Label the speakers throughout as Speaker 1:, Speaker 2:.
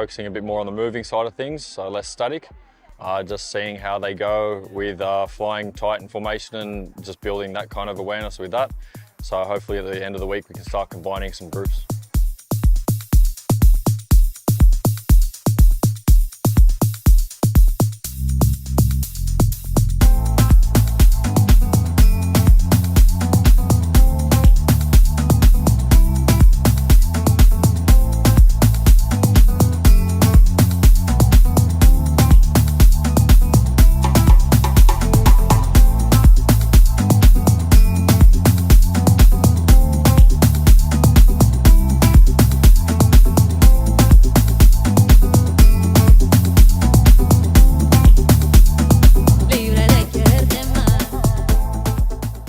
Speaker 1: focusing a bit more on the moving side of things, so less static. Just seeing how they go with flying tight in formation and just building that kind of awareness with that. So hopefully at the end of the week we can start combining some groups.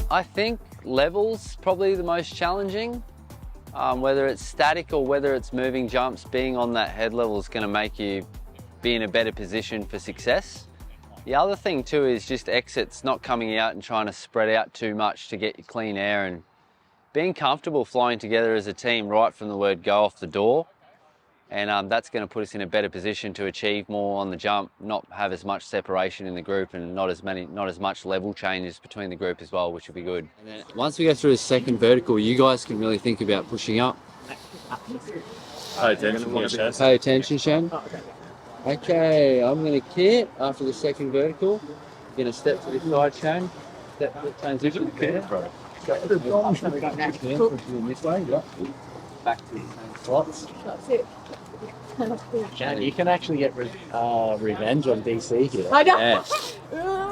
Speaker 2: I think level's probably the most challenging. Whether it's static or whether it's moving jumps, being on that head level is going to make you be in a better position for success. The other thing too is just exits, not coming out and trying to spread out too much to get you clean air, and being comfortable flying together as a team right from the word go off the door. And that's going to put us in a better position to achieve more on the jump, not have as much separation in the group, and not as much level changes between the group as well, which will be good. And then once we go through a second vertical, you guys can really think about pushing up.
Speaker 1: Pay attention,
Speaker 2: Pay attention, Shan. Okay, I'm going to kit after the second vertical. You're going to step to this side, Shan. Step to the transition. This way, yeah. Back to the same slots.
Speaker 3: That's it.
Speaker 4: Jan, you can actually get revenge on DC here.
Speaker 3: I know.
Speaker 2: Yeah.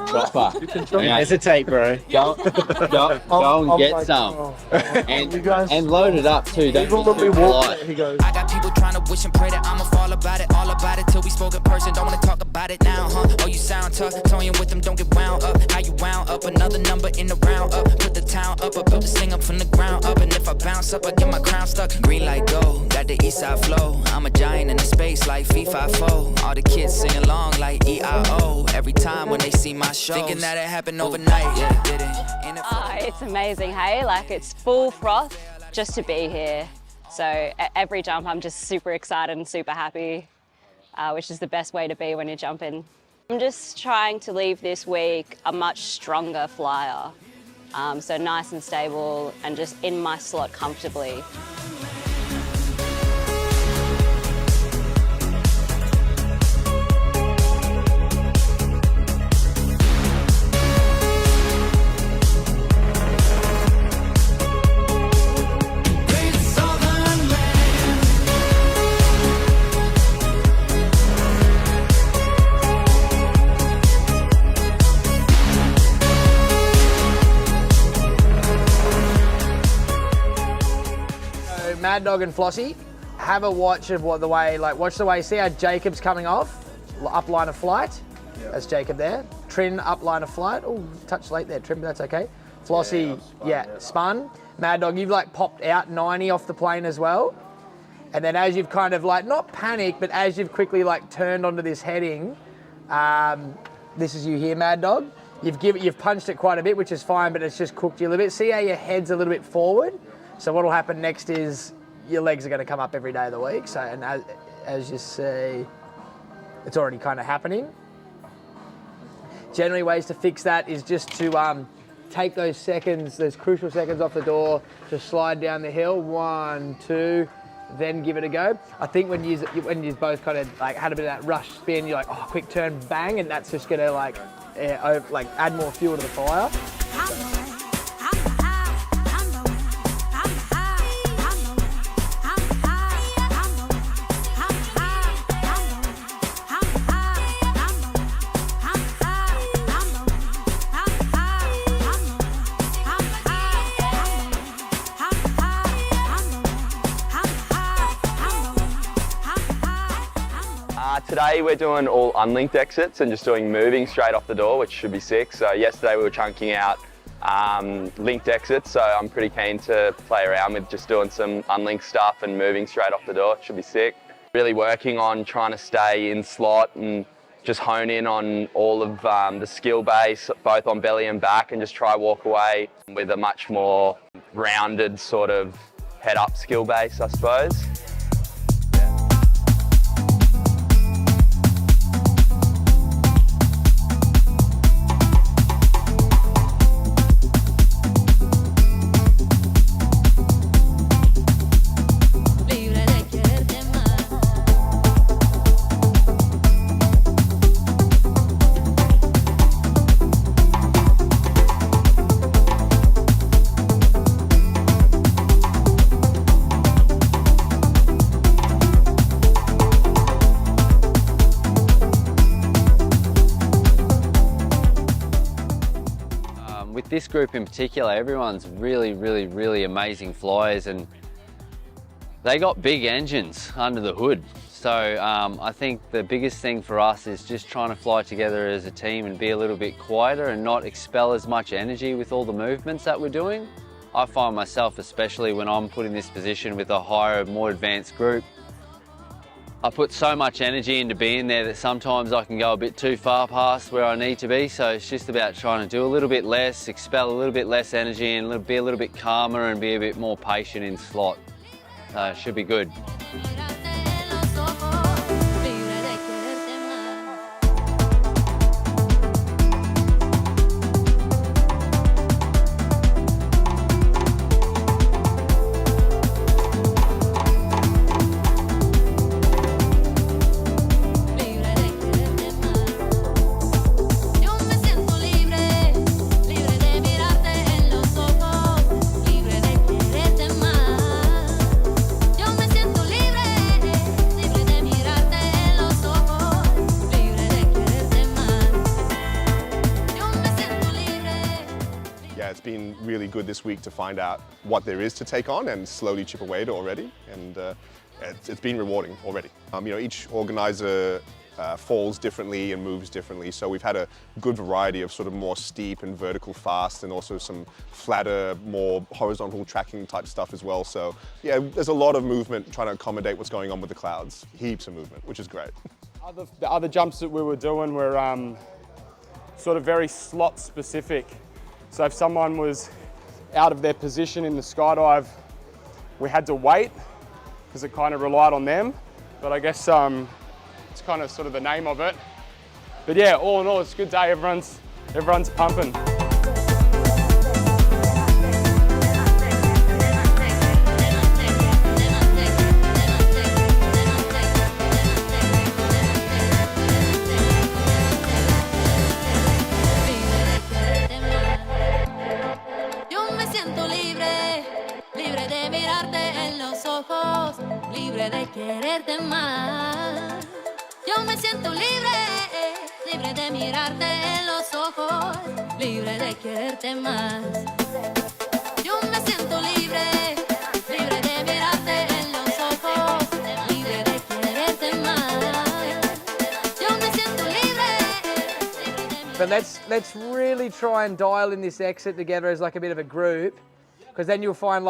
Speaker 2: Proper.
Speaker 4: Don't hesitate, bro.
Speaker 2: Go and get some. And load it up too. Don't be too polite.
Speaker 4: He goes.
Speaker 5: I got people trying to wish and pray that I'ma fall about it till we spoke in person. Don't wanna talk about it now, huh? Oh, you sound tough, toying with them, don't get wound up. How you wound up? Another number in the round up. Put the town up, I built this thing up from the ground up. And if I bounce up, I get my crown stuck. Green light go, got the east side flow. I'm a giant in the space like FIFA4. All the kids sing along like EIO. Every time when they see my shows, thinking that it happened overnight. Yeah, did it.
Speaker 6: It's amazing, hey? Like, it's full froth just to be here. So at every jump, I'm just super excited and super happy, which is the best way to be when you're jumping. I'm just trying to leave this week a much stronger flyer. So nice and stable and just in my slot comfortably.
Speaker 7: Mad Dog and Flossie, have a watch of watch the way, see how Jacob's coming off, up line of flight. Yep. That's Jacob there. Trin, up line of flight. Oh, touch late there, Trin, but that's okay. Flossie, spun. Mad Dog, you've popped out 90 off the plane as well. And then as you've kind of not panicked, but as you've quickly turned onto this heading, this is you here, Mad Dog. You've punched it quite a bit, which is fine, but it's just cooked you a little bit. See how your head's a little bit forward? So what will happen next is your legs are going to come up every day of the week. So, and as you see, it's already kind of happening. Generally, ways to fix that is just to take those seconds, those crucial seconds off the door, to slide down the hill. 1, 2, then give it a go. I think when you both kind of had a bit of that rush spin, you're oh, quick turn, bang, and that's just going to add more fuel to the fire.
Speaker 8: Today we're doing all unlinked exits and just doing moving straight off the door, which should be sick. So yesterday we were chunking out linked exits, so I'm pretty keen to play around with just doing some unlinked stuff and moving straight off the door. It should be sick. Really working on trying to stay in slot and just hone in on all of the skill base, both on belly and back, and just try walk away with a much more rounded sort of head up skill base, I suppose. Yeah.
Speaker 2: this group in particular, everyone's really amazing flyers, and they got big engines under the hood. So I think the biggest thing for us is just trying to fly together as a team and be a little bit quieter and not expel as much energy with all the movements that we're doing. I find myself, especially when I'm put in this position with a higher, more advanced group, I put so much energy into being there that sometimes I can go a bit too far past where I need to be. So it's just about trying to do a little bit less, expel a little bit less energy, and be a little bit calmer and be a bit more patient in slot. It should be good.
Speaker 3: It's been really good this week to find out what there is to take on and slowly chip away at it already, and it's been rewarding already. You know, each organizer falls differently and moves differently, so we've had a good variety of sort of more steep and vertical fast, and also some flatter, more horizontal tracking type stuff as well. So yeah, there's a lot of movement trying to accommodate what's going on with the clouds. Heaps of movement, which is great.
Speaker 9: The other jumps that we were doing were sort of very slot specific. So if someone was out of their position in the skydive, we had to wait because it kind of relied on them. But I guess it's kind of sort of the name of it. But yeah, all in all, it's a good day. Everyone's pumping.
Speaker 10: Libre de quererte más. Yo me siento libre, libre de mirarte en los ojos, libre de quererte más. Yo me siento libre, libre de mirarte en los ojos, libre de quererte más. Yo me siento libre.
Speaker 7: But let's really try and dial in this exit together as like a bit of a group, because then you'll find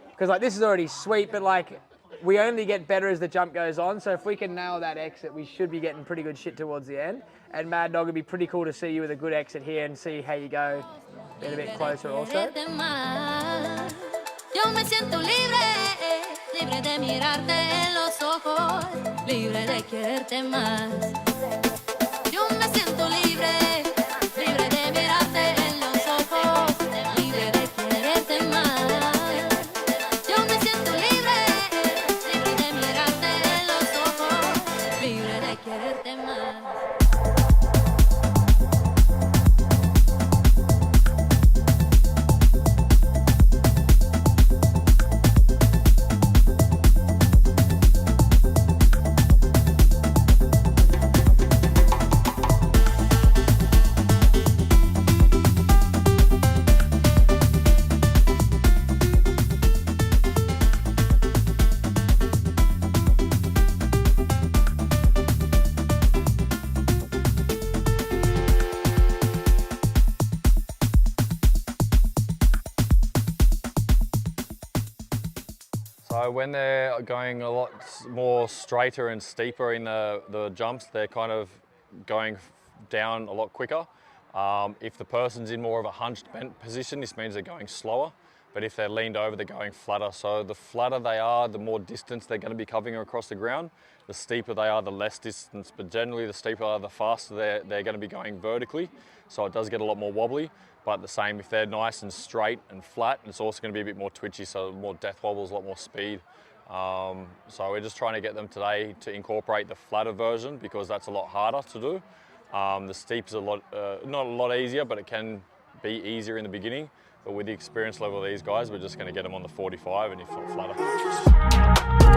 Speaker 7: because this is already sweet, but we only get better as the jump goes on. So if we can nail that exit, we should be getting pretty good shit towards the end. And Mad Dog, it'd be pretty cool to see you with a good exit here and see how you go get a bit closer also.
Speaker 10: Yo me siento libre, libre de mirarte en los ojos, libre de quererte más. Yo me siento libre, libre de mirarte en los ojos, libre de quererte más.
Speaker 1: So when they're going a lot more straighter and steeper in the jumps, they're kind of going down a lot quicker. If the person's in more of a hunched bent position, this means they're going slower. But if they're leaned over, they're going flatter. So the flatter they are, the more distance they're going to be covering across the ground. The steeper they are, the less distance. But generally, the steeper are, the faster they're going to be going vertically. So it does get a lot more wobbly. But the same, if they're nice and straight and flat, it's also going to be a bit more twitchy, so more death wobbles, a lot more speed. So we're just trying to get them today to incorporate the flatter version, because that's a lot harder to do. The steep is not a lot easier, but it can be easier in the beginning. But with the experience level of these guys, we're just going to get them on the 45 and if not flatter.